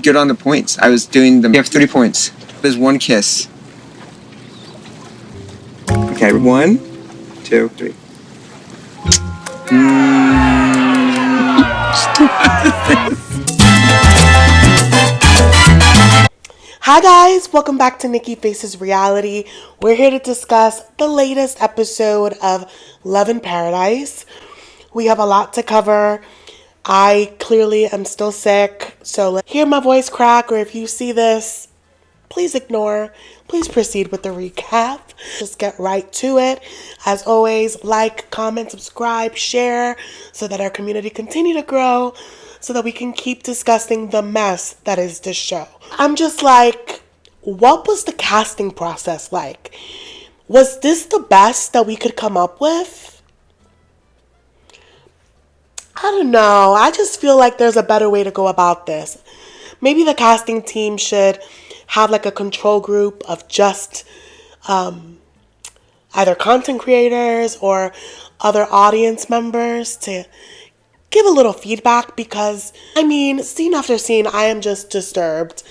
did good on the points. I was doing them. You have 3 points. There's 1 kiss. Okay, 1, 2, 3. Hi guys, welcome back to Nikki Faces Reality. We're here to discuss the latest episode of Love in Paradise. We have a lot to cover. I clearly am still sick, so let's hear my voice crack, or if you see this, please ignore. Please proceed with the recap. Just get right to it. As always, like, comment, subscribe, share, so that our community continue to grow, so that we can keep discussing the mess that is this show. I'm just like, what was the casting process like? Was this the best that we could come up with? I don't know. I just feel like there's a better way to go about this. Maybe the casting team should have like a control group of just either content creators or other audience members to give a little feedback, because I mean, scene after scene, I am just disturbed.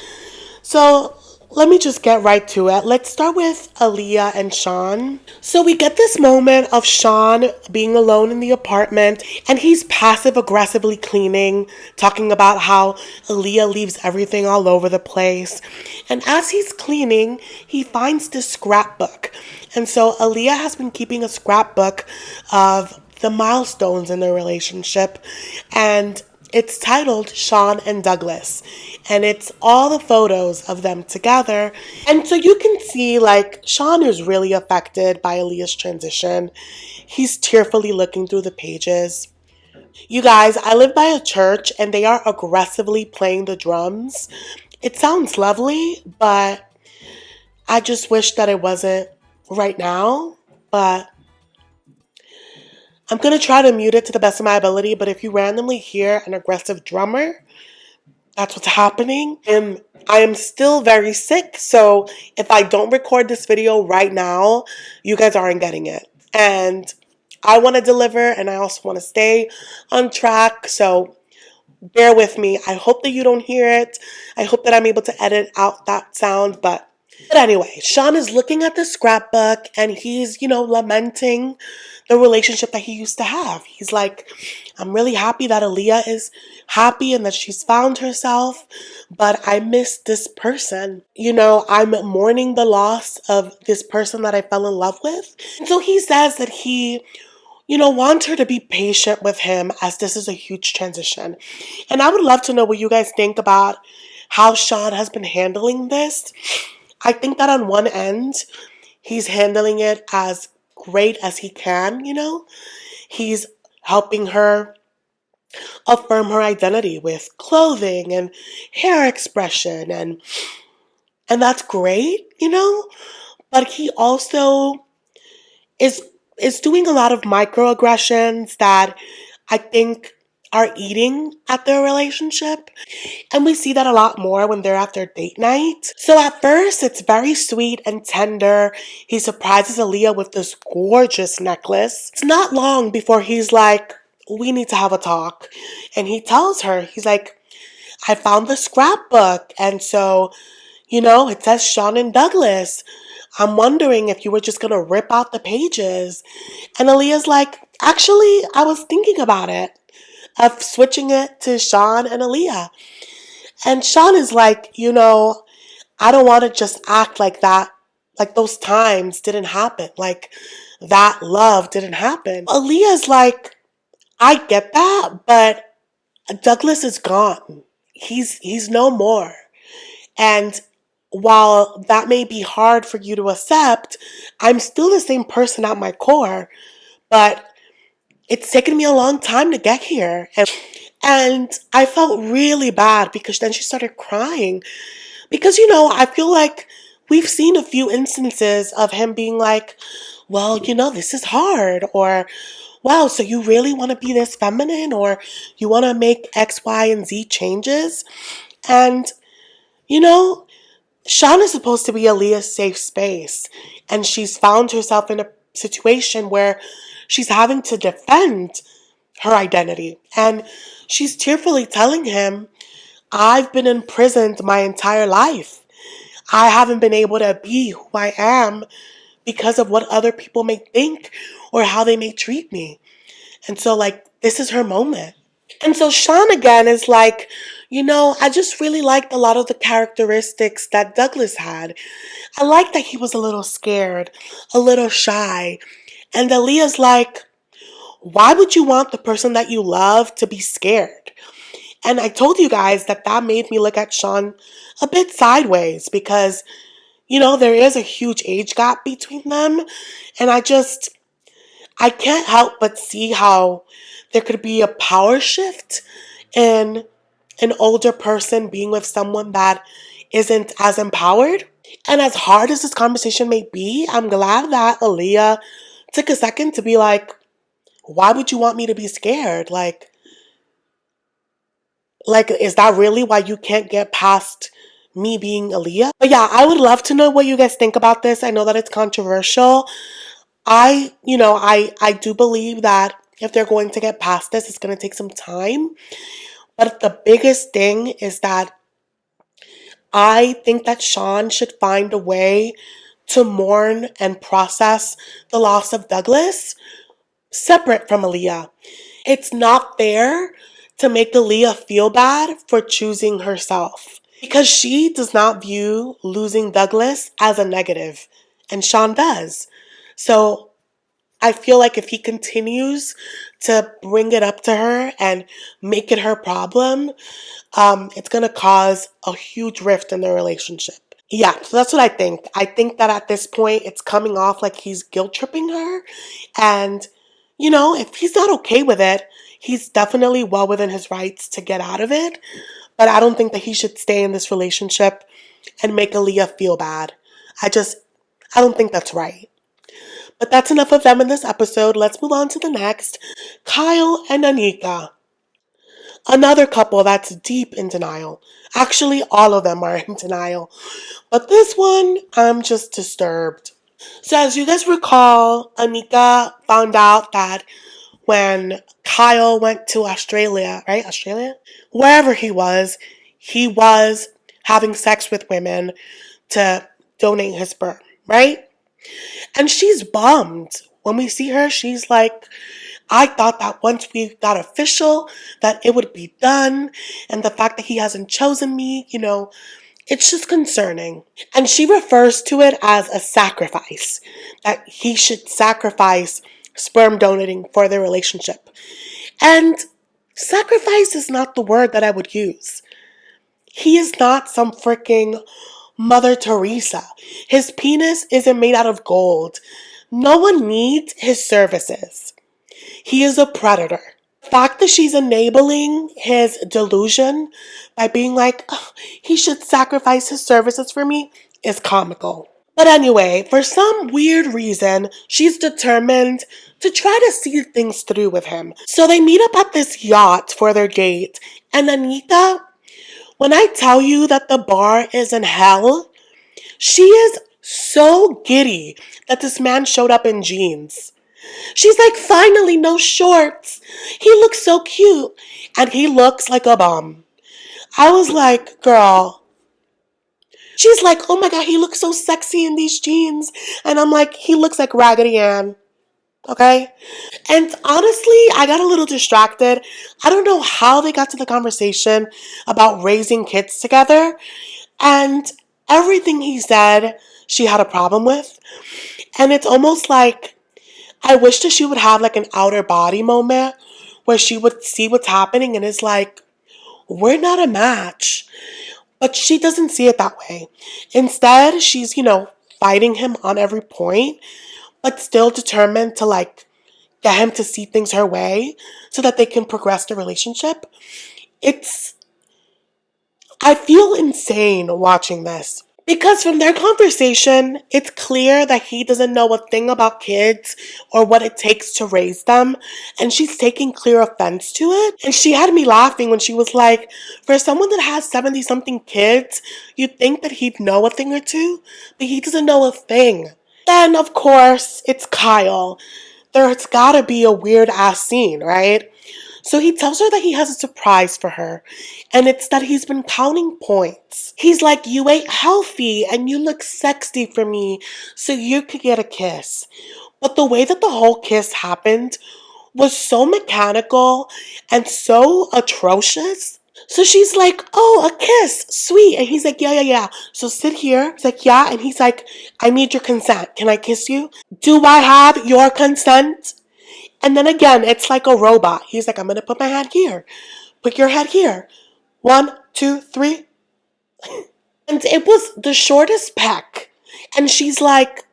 So let me just get right to it. Let's start with ALIYA and SHAWN. So we get this moment of SHAWN being alone in the apartment, and he's passive aggressively cleaning, talking about how ALIYA leaves everything all over the place. And as he's cleaning, he finds this scrapbook. And so ALIYA has been keeping a scrapbook of the milestones in their relationship, and it's titled Shawn and Douglas, and it's all the photos of them together. And so you can see like Shawn is really affected by ALIYA's transition. He's tearfully looking through the pages. You guys, I live by a church and they are aggressively playing the drums. It sounds lovely, but I just wish that it wasn't right now. But I'm going to try to mute it to the best of my ability, but if you randomly hear an aggressive drummer, that's what's happening. And I am still very sick, so if I don't record this video right now, you guys aren't getting it. And I want to deliver, and I also want to stay on track, so bear with me. I hope that you don't hear it. I hope that I'm able to edit out that sound, but anyway, Shawn is looking at the scrapbook and he's, lamenting the relationship that he used to have. He's like, I'm really happy that ALIYA is happy and that she's found herself, but I miss this person. I'm mourning the loss of this person that I fell in love with. And so he says that he wants her to be patient with him, as this is a huge transition. And I would love to know what you guys think about how Shawn has been handling this. I think that on one end, he's handling it as great as he can, He's helping her affirm her identity with clothing and hair expression, and that's great, But he also is doing a lot of microaggressions that I think are eating at their relationship. And we see that a lot more when they're at their date night. So at first, it's very sweet and tender. He surprises ALIYA with this gorgeous necklace. It's not long before he's like, we need to have a talk. And he tells her, he's like, I found the scrapbook. And so, it says Shawn and Douglas. I'm wondering if you were just going to rip out the pages. And ALIYA's like, actually, I was thinking about it, of switching it to Shawn and ALIYA. And Shawn is like, I don't want to just act like that, like those times didn't happen, like that love didn't happen. ALIYA's like, I get that, but Douglas is gone. He's no more. And while that may be hard for you to accept, I'm still the same person at my core, but it's taken me a long time to get here. And I felt really bad because then she started crying. Because, I feel like we've seen a few instances of him being like, well, this is hard. Or, wow, so you really want to be this feminine? Or you want to make X, Y, and Z changes? And, Shawn is supposed to be ALIYA's safe space. And she's found herself in a situation where she's having to defend her identity. And she's tearfully telling him, I've been imprisoned my entire life. I haven't been able to be who I am because of what other people may think or how they may treat me. And so, like, this is her moment. And so SHAWN again is like, I just really liked a lot of the characteristics that Douglas had. I liked that he was a little scared, a little shy. And ALIYA's like, why would you want the person that you love to be scared? And I told you guys that that made me look at SHAWN a bit sideways because, there is a huge age gap between them. And I can't help but see how there could be a power shift in an older person being with someone that isn't as empowered. And as hard as this conversation may be, I'm glad that ALIYA took a second to be like, why would you want me to be scared? Like, is that really why you can't get past me being ALIYA? But yeah, I would love to know what you guys think about this. I know that it's controversial. I do believe that if they're going to get past this, it's going to take some time. But the biggest thing is that I think that SHAWN should find a way to mourn and process the loss of Douglas separate from ALIYA. It's not fair to make ALIYA feel bad for choosing herself because she does not view losing Douglas as a negative, and SHAWN does. So I feel like if he continues to bring it up to her and make it her problem, it's going to cause a huge rift in their relationship. Yeah, so that's what I think. I think that at this point, it's coming off like he's guilt tripping her. And, if he's not okay with it, he's definitely well within his rights to get out of it. But I don't think that he should stay in this relationship and make ALIYA feel bad. I don't think that's right. But that's enough of them in this episode. Let's move on to the next. Kyle and Anika. Another couple that's deep in denial. Actually, all of them are in denial. But this one, I'm just disturbed. So as you guys recall, Anika found out that when Kyle went to Australia, right? Australia? Wherever he was having sex with women to donate his sperm, right? And she's bummed. When we see her, she's like, I thought that once we got official, that it would be done. And the fact that he hasn't chosen me, it's just concerning. And she refers to it as a sacrifice, that he should sacrifice sperm donating for their relationship. And sacrifice is not the word that I would use. He is not some freaking Mother Teresa. His penis isn't made out of gold. No one needs his services. He is a predator. The fact that she's enabling his delusion by being like, oh, he should sacrifice his services for me is comical. But anyway, for some weird reason, she's determined to try to see things through with him. So they meet up at this yacht for their date. And Anika, when I tell you that the bar is in hell, she is so giddy that this man showed up in jeans. She's like, finally, no shorts. He looks so cute. And he looks like a bum. I was like, girl. She's like, oh my God, he looks so sexy in these jeans. And I'm like, he looks like Raggedy Ann. Okay? And honestly, I got a little distracted. I don't know how they got to the conversation about raising kids together. And everything he said, she had a problem with. And it's almost like, I wish that she would have like an outer body moment where she would see what's happening and is like, we're not a match. But she doesn't see it that way. Instead, she's, fighting him on every point, but still determined to like get him to see things her way so that they can progress the relationship. I feel insane watching this. Because from their conversation, it's clear that he doesn't know a thing about kids or what it takes to raise them. And she's taking clear offense to it. And she had me laughing when she was like, for someone that has 70-something kids, you'd think that he'd know a thing or two, but he doesn't know a thing. Then, of course, it's Kyle. There's gotta be a weird-ass scene, right? So he tells her that he has a surprise for her, and it's that he's been counting points. He's like, you ate healthy and you look sexy for me, so you could get a kiss. But the way that the whole kiss happened was so mechanical and so atrocious. So she's like, oh, a kiss, sweet. And he's like, yeah, yeah, yeah. So sit here. He's like, yeah. And he's like, I need your consent. Can I kiss you? Do I have your consent? And then again, it's like a robot. He's like, I'm going to put my hand here. Put your head here. 1, 2, 3. And it was the shortest peck. And she's like,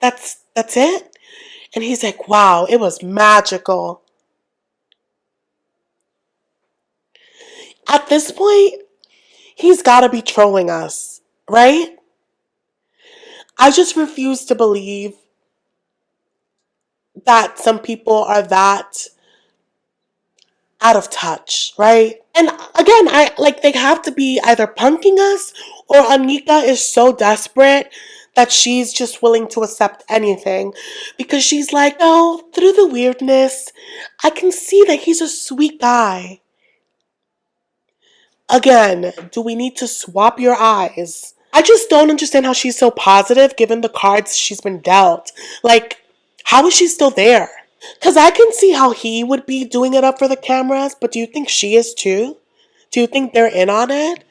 that's it? And he's like, wow, it was magical. At this point, he's got to be trolling us, right? I just refuse to believe that some people are that out of touch, right? And again, they have to be either punking us or Anika is so desperate that she's just willing to accept anything because she's like, oh, through the weirdness, I can see that he's a sweet guy. Again, do we need to swap your eyes? I just don't understand how she's so positive given the cards she's been dealt. Like, how is she still there? Because I can see how he would be doing it up for the cameras, but do you think she is too? Do you think they're in on it?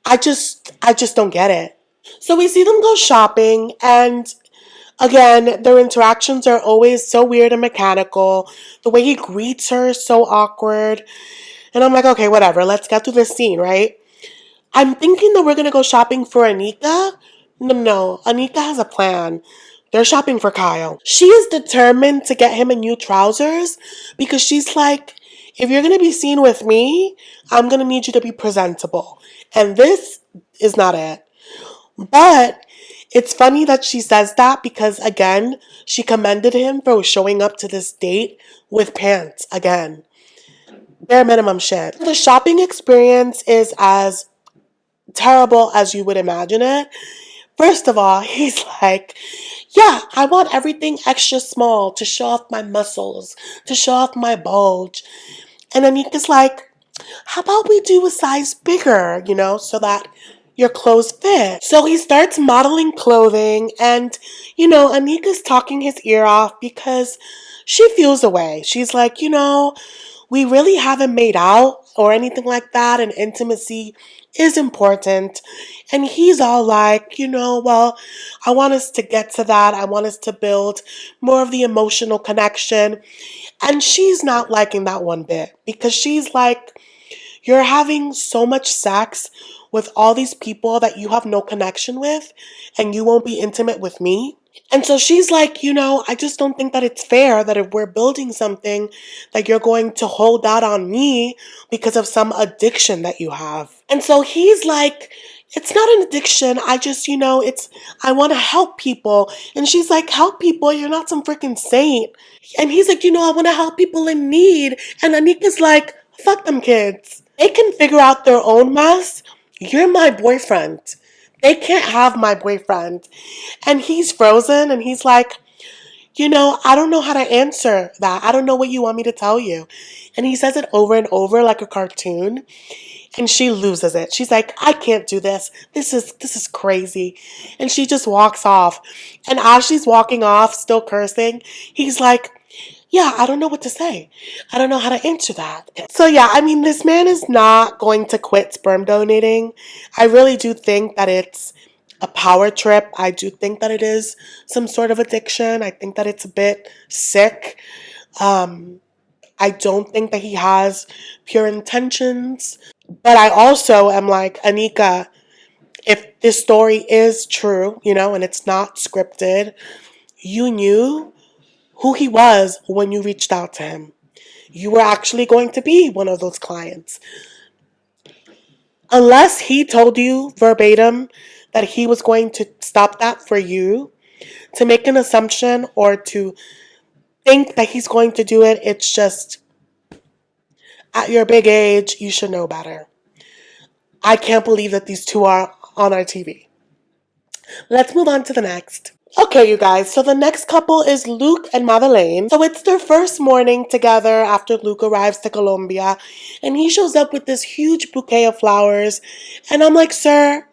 I just don't get it. So we see them go shopping, and again, their interactions are always so weird and mechanical. The way he greets her is so awkward. And I'm like, okay, whatever, let's get through this scene, right? I'm thinking that we're going to go shopping for Anika. No, Anika has a plan. They're shopping for Kyle. She is determined to get him a new trousers because she's like, if you're going to be seen with me, I'm going to need you to be presentable. And this is not it. But it's funny that she says that because, again, she commended him for showing up to this date with pants again. Bare minimum shit. The shopping experience is as terrible as you would imagine it. First of all, he's like, yeah, I want everything extra small to show off my muscles, to show off my bulge. And Anika's like, how about we do a size bigger, so that your clothes fit? So he starts modeling clothing and, Anika's talking his ear off because she feels away. She's like, we really haven't made out or anything like that, and intimacy is important. And he's all like, well, I want us to get to that. I want us to build more of the emotional connection. And she's not liking that one bit because she's like, you're having so much sex with all these people that you have no connection with, and you won't be intimate with me. And so she's like, I just don't think that it's fair that if we're building something that you're going to hold out on me because of some addiction that you have. And so he's like, it's not an addiction. I just, I want to help people. And she's like, help people? You're not some freaking saint. And he's like, I want to help people in need. And Anika's like, fuck them kids. They can figure out their own mess. You're my boyfriend. They can't have my boyfriend. And he's frozen and he's like, I don't know how to answer that. I don't know what you want me to tell you. And he says it over and over like a cartoon. And she loses it. She's like, I can't do this. This is crazy. And she just walks off. And as she's walking off, still cursing, he's like, yeah, I don't know what to say. I don't know how to answer that. So yeah, this man is not going to quit sperm donating. I really do think that it's a power trip. I do think that it is some sort of addiction. I think that it's a bit sick. I don't think that he has pure intentions. But I also am like, Anika, if this story is true, and it's not scripted, you knew who he was when you reached out to him. You were actually going to be one of those clients. Unless he told you verbatim that he was going to stop that for you, to make an assumption or to think that he's going to do it, it's just, at your big age, you should know better. I can't believe that these two are on our TV. Let's move on to the next. Okay, you guys, so the next couple is Luke and Madeleine. So it's their first morning together after Luke arrives to Colombia, and he shows up with this huge bouquet of flowers. And I'm like, sir,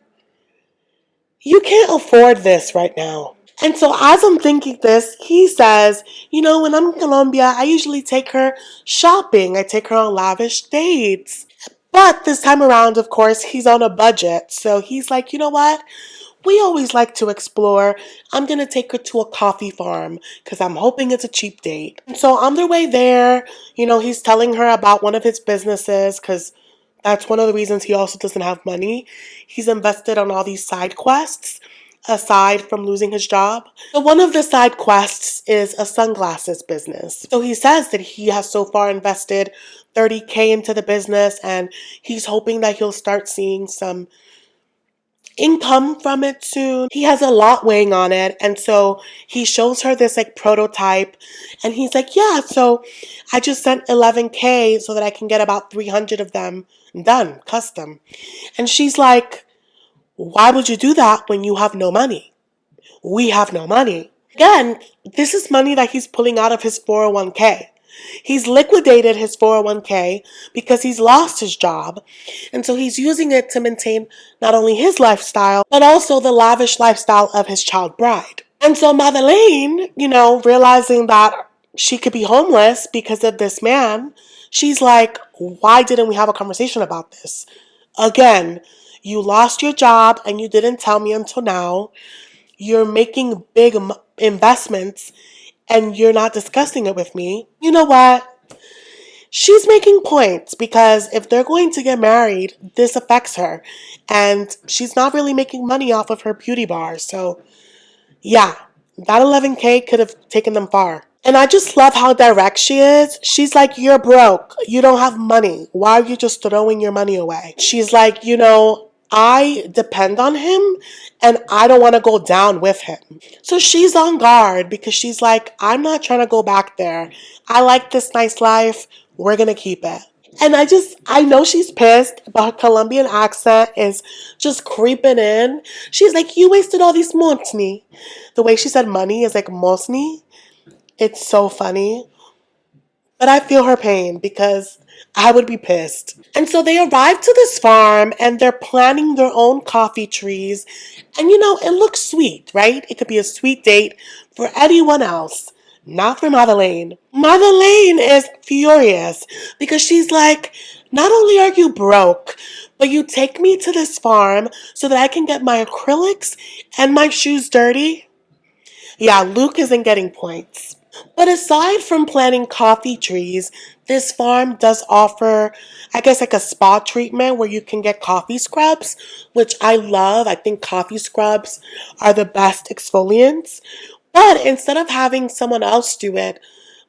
you can't afford this right now. And so as I'm thinking this, he says, you know, when I'm in Colombia, I usually take her shopping. I take her on lavish dates. But this time around, of course, he's on a budget. So he's like, you know what? We always like to explore. I'm going to take her to a coffee farm because I'm hoping it's a cheap date. And so on their way there, you know, he's telling her about one of his businesses because that's one of the reasons he also doesn't have money. He's invested on all these side quests aside from losing his job. So one of the side quests is a sunglasses business. So he says that he has so far invested $30K into the business and he's hoping that he'll start seeing some income from it soon. He has a lot weighing on it, and so he shows her this like prototype and he's like, yeah, so I just sent 11K so that I can get about 300 of them done custom. And she's like, why would you do that when you have no money? We have no money. Again, this is money that he's pulling out of his 401k. He's liquidated his 401k because he's lost his job. And so he's using it to maintain not only his lifestyle, but also the lavish lifestyle of his child bride. And so Madeleine, you know, realizing that she could be homeless because of this man, she's like, why didn't we have a conversation about this? Again, you lost your job and you didn't tell me until now. You're making big investments and you're not discussing it with me. You know what? She's making points because if they're going to get married, this affects her. And she's not really making money off of her beauty bar. So, yeah, that 11K could have taken them far. And I just love how direct she is. She's like, you're broke. You don't have money. Why are you just throwing your money away? She's like, you know, I depend on him and I don't want to go down with him. So she's on guard because she's like, I'm not trying to go back there. I like this nice life. We're going to keep it. And I know she's pissed, but her Colombian accent is just creeping in. She's like, you wasted all this money. The way she said money is like mosni. It's so funny. But I feel her pain because I would be pissed. And so they arrive to this farm and they're planting their own coffee trees. And you know, it looks sweet, right? It could be a sweet date for anyone else, not for Madeleine. Madeleine is furious because she's like, not only are you broke, but you take me to this farm so that I can get my acrylics and my shoes dirty. Yeah, Luke isn't getting points. But aside from planting coffee trees, this farm does offer, I guess, like a spa treatment where you can get coffee scrubs, which I love. I think coffee scrubs are the best exfoliants. But instead of having someone else do it,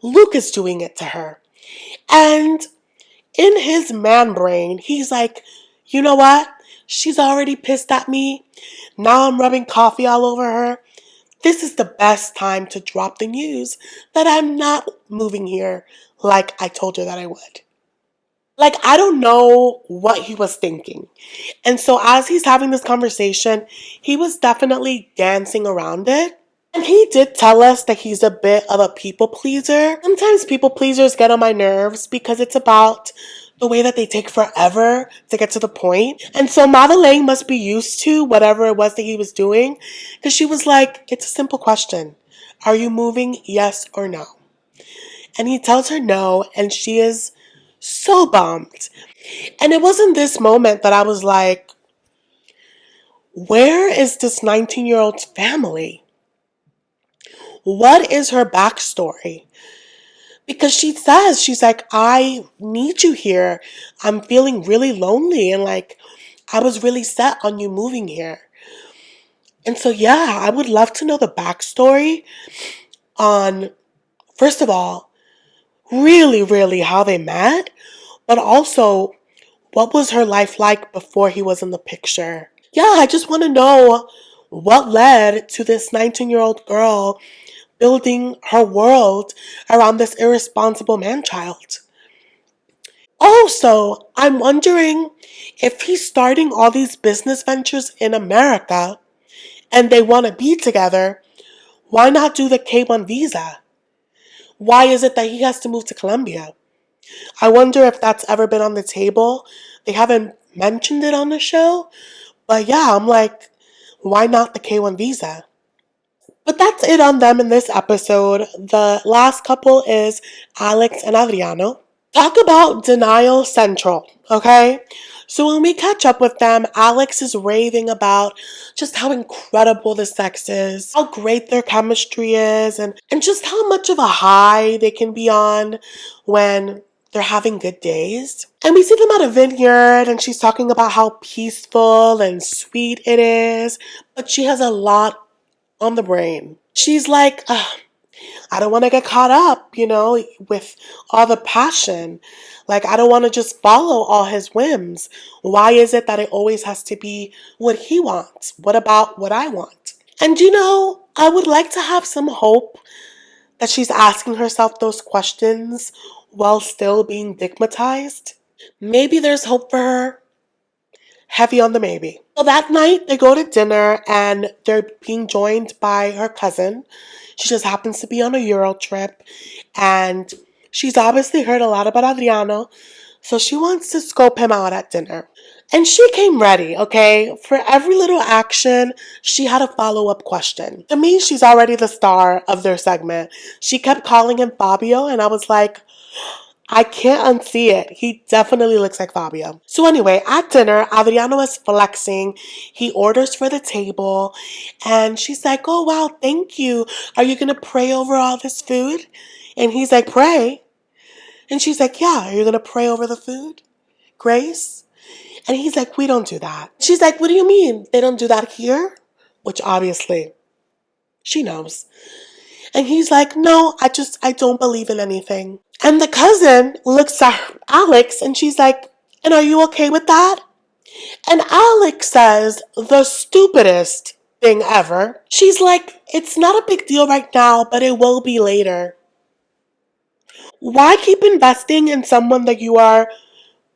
Luke is doing it to her. And in his man brain, he's like, you know what? She's already pissed at me. Now I'm rubbing coffee all over her. This is the best time to drop the news that I'm not moving here like I told her that I would. Like, I don't know what he was thinking. And so as he's having this conversation, he was definitely dancing around it. And he did tell us that he's a bit of a people pleaser. Sometimes people pleasers get on my nerves because it's about the way that they take forever to get to the point. And so Madeleine must be used to whatever it was that he was doing because she was like, it's a simple question. Are you moving, yes or no? And he tells her no, and she is so bummed. And it wasn't this moment that I was like, where is this 19-year-old's family? What is her backstory? Because she says, she's like, I need you here. I'm feeling really lonely and like I was really set on you moving here. And so, yeah, I would love to know the backstory on, first of all, really how they met, but also what was her life like before he was in the picture. Yeah, I just want to know what led to this 19-year-old girl building her world around this irresponsible man-child. Also, I'm wondering if he's starting all these business ventures in America and they want to be together, why not do the K1 visa? Why is it that he has to move to Colombia? I wonder if that's ever been on the table. They haven't mentioned it on the show. But yeah, I'm like, why not the K1 visa? But that's it on them in this episode. The last couple is Alex and Adriano. Talk about denial central, okay? So when we catch up with them, Alex is raving about just how incredible the sex is, how great their chemistry is, and just how much of a high they can be on when they're having good days. And we see them at a vineyard, and she's talking about how peaceful and sweet it is, but she has a lot on the brain. She's like, I don't want to get caught up, with all the passion. Like, I don't want to just follow all his whims. Why is it that it always has to be what he wants? What about what I want? And I would like to have some hope that she's asking herself those questions while still being stigmatized. Maybe there's hope for her. Heavy on the maybe. So that night they go to dinner and they're being joined by her cousin. She just happens to be on a Euro trip and she's obviously heard a lot about Adriano, so she wants to scope him out at dinner. And she came ready, okay? For every little action, she had a follow-up question. To me, she's already the star of their segment. She kept calling him Fabio, and I was like, I can't unsee it. He definitely looks like Fabio. So anyway, at dinner, Adriano is flexing. He orders for the table and she's like, oh wow, thank you. Are you going to pray over all this food? And he's like, pray? And she's like, yeah, are you going to pray over the food? Grace? And he's like, we don't do that. She's like, what do you mean? They don't do that here? Which obviously she knows. And he's like, no, I don't believe in anything. And the cousin looks at Alex and she's like, and are you okay with that? And Alex says the stupidest thing ever. She's like, it's not a big deal right now, but it will be later. Why keep investing in someone that you are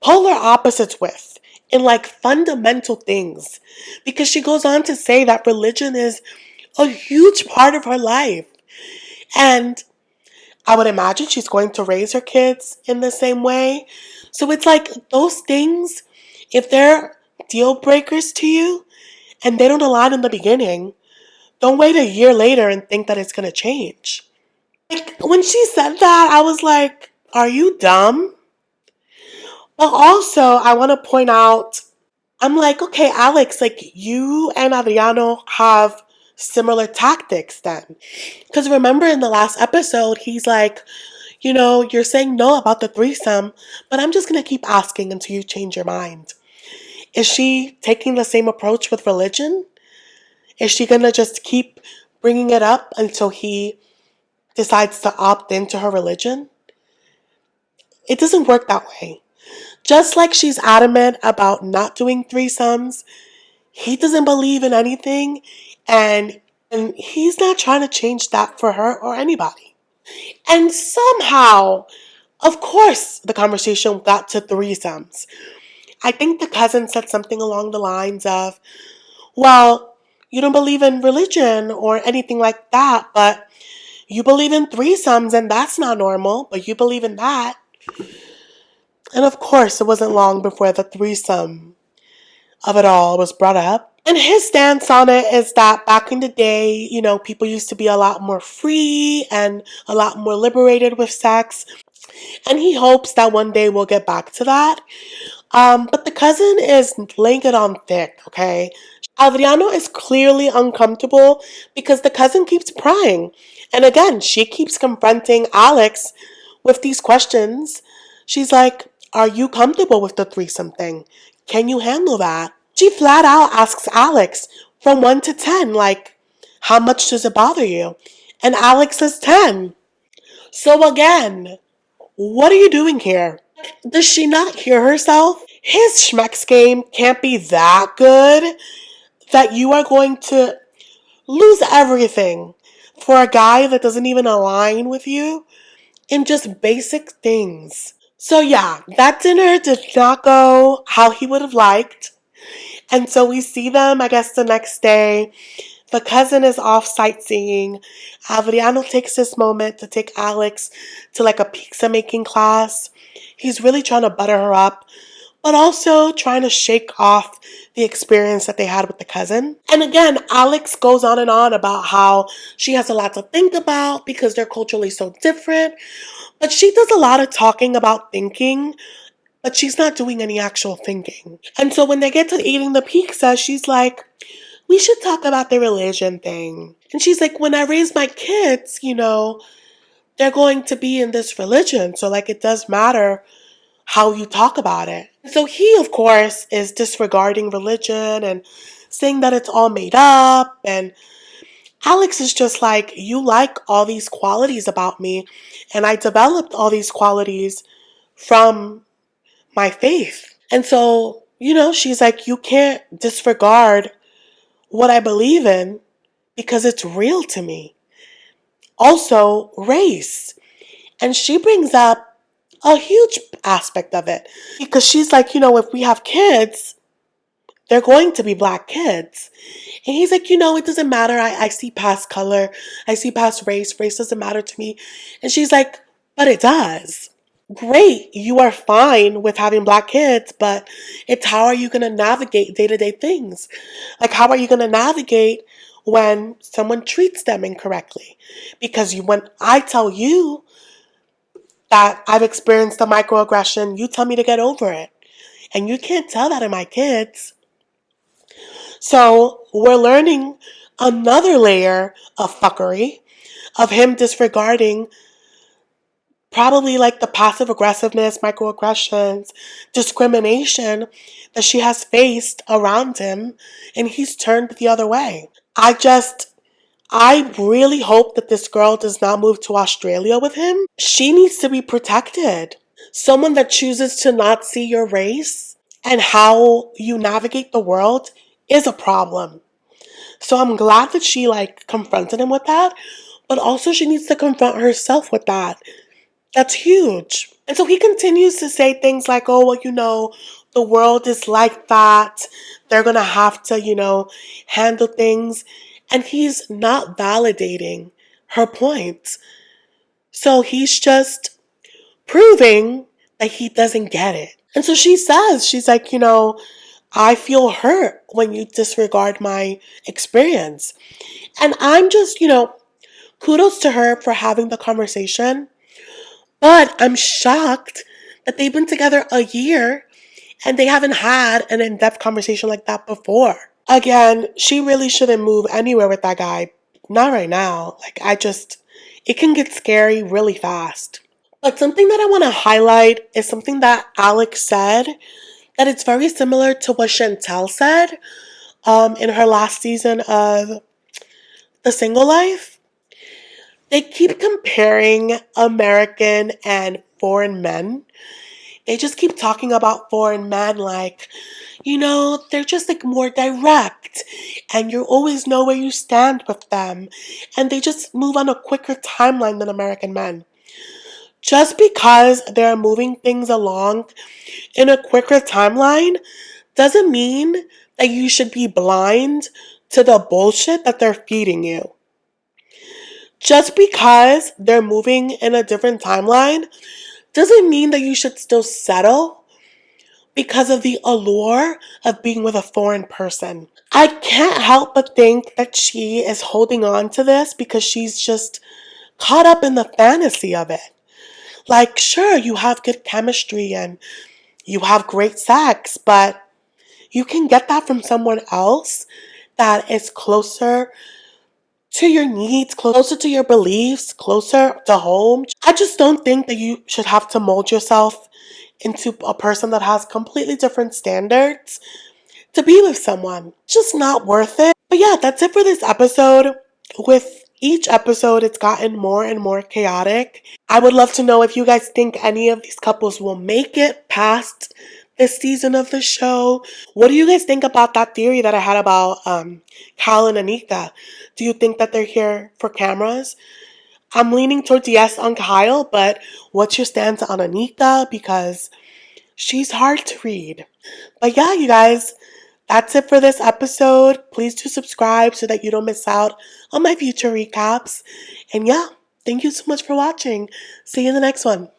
polar opposites with in like fundamental things? Because she goes on to say that religion is a huge part of her life. And I would imagine she's going to raise her kids in the same way. So it's like those things, if they're deal breakers to you and they don't align in the beginning, don't wait a year later and think that it's going to change. Like when she said that, I was like, are you dumb? But also, I want to point out, I'm like, okay, Alex, like you and Adriano have similar tactics then. Because remember in the last episode, he's like, you're saying no about the threesome, but I'm just going to keep asking until you change your mind. Is she taking the same approach with religion? Is she going to just keep bringing it up until he decides to opt into her religion? It doesn't work that way. Just like she's adamant about not doing threesomes, he doesn't believe in anything, and he's not trying to change that for her or anybody. And somehow, of course, the conversation got to threesomes. I think the cousin said something along the lines of, well, you don't believe in religion or anything like that, but you believe in threesomes and that's not normal, but you believe in that. And of course, it wasn't long before the threesome of it all was brought up. And his stance on it is that back in the day, people used to be a lot more free and a lot more liberated with sex. And he hopes that one day we'll get back to that. But the cousin is laying it on thick, okay? Adriano is clearly uncomfortable because the cousin keeps prying. And again, she keeps confronting Alex with these questions. She's like, are you comfortable with the threesome thing? Can you handle that? She flat out asks Alex from 1 to 10, like, how much does it bother you? And Alex says 10. So again, what are you doing here? Does she not hear herself? His schmex game can't be that good that you are going to lose everything for a guy that doesn't even align with you in just basic things. So yeah, that dinner did not go how he would have liked. And so we see them, I guess, the next day. The cousin is off sightseeing. Adriano takes this moment to take Alex to like a pizza making class. He's really trying to butter her up, but also trying to shake off the experience that they had with the cousin. And again, Alex goes on and on about how she has a lot to think about because they're culturally so different. But she does a lot of talking about thinking, but she's not doing any actual thinking. And so when they get to eating the pizza, she's like, we should talk about the religion thing. And she's like, when I raise my kids, they're going to be in this religion. So like it does matter how you talk about it. So he, of course, is disregarding religion and saying that it's all made up. And Alex is just like, you like all these qualities about me, and I developed all these qualities from my faith. And so, she's like, you can't disregard what I believe in because it's real to me. Also, race. And she brings up a huge aspect of it because she's like, if we have kids, they're going to be black kids. And he's like, it doesn't matter. I see past color. I see past race. Race doesn't matter to me. And she's like, but it does. Great. You are fine with having black kids, but it's how are you going to navigate day-to-day things? Like, how are you going to navigate when someone treats them incorrectly? Because when I tell you that I've experienced a microaggression, you tell me to get over it. And you can't tell that to my kids. So we're learning another layer of fuckery, of him disregarding probably like the passive aggressiveness, microaggressions, discrimination that she has faced around him, and he's turned the other way. I really hope that this girl does not move to Australia with him. She needs to be protected. Someone that chooses to not see your race and how you navigate the world is a problem. So I'm glad that she confronted him with that, but also she needs to confront herself with that. That's huge. And so he continues to say things like, oh, well, the world is like that. They're going to have to, handle things. And he's not validating her points. So he's just proving that he doesn't get it. And so she's like, I feel hurt when you disregard my experience. And I'm just, kudos to her for having the conversation. But I'm shocked that they've been together a year and they haven't had an in-depth conversation like that before. Again, she really shouldn't move anywhere with that guy. Not right now. It can get scary really fast. But something that I want to highlight is something that Alex said, that it's very similar to what Chantel said in her last season of The Single Life. They keep comparing American and foreign men. They just keep talking about foreign men like, they're just more direct and you always know where you stand with them. And they just move on a quicker timeline than American men. Just because they're moving things along in a quicker timeline doesn't mean that you should be blind to the bullshit that they're feeding you. Just because they're moving in a different timeline doesn't mean that you should still settle because of the allure of being with a foreign person. I can't help but think that she is holding on to this because she's just caught up in the fantasy of it. Sure, you have good chemistry and you have great sex, but you can get that from someone else that is closer to your needs, closer to your beliefs, closer to home. I just don't think that you should have to mold yourself into a person that has completely different standards to be with someone. It's just not worth it. But yeah, that's it for this episode. With each episode, it's gotten more and more chaotic. I would love to know if you guys think any of these couples will make it past this season of the show. What do you guys think about that theory that I had about Kyle and Anika? Do you think that they're here for cameras? I'm leaning towards yes on Kyle, but what's your stance on Anika? Because she's hard to read. But yeah, you guys, That's it for this episode. Please do subscribe so that you don't miss out on my future recaps. And yeah, thank you so much for watching. See you in the next one.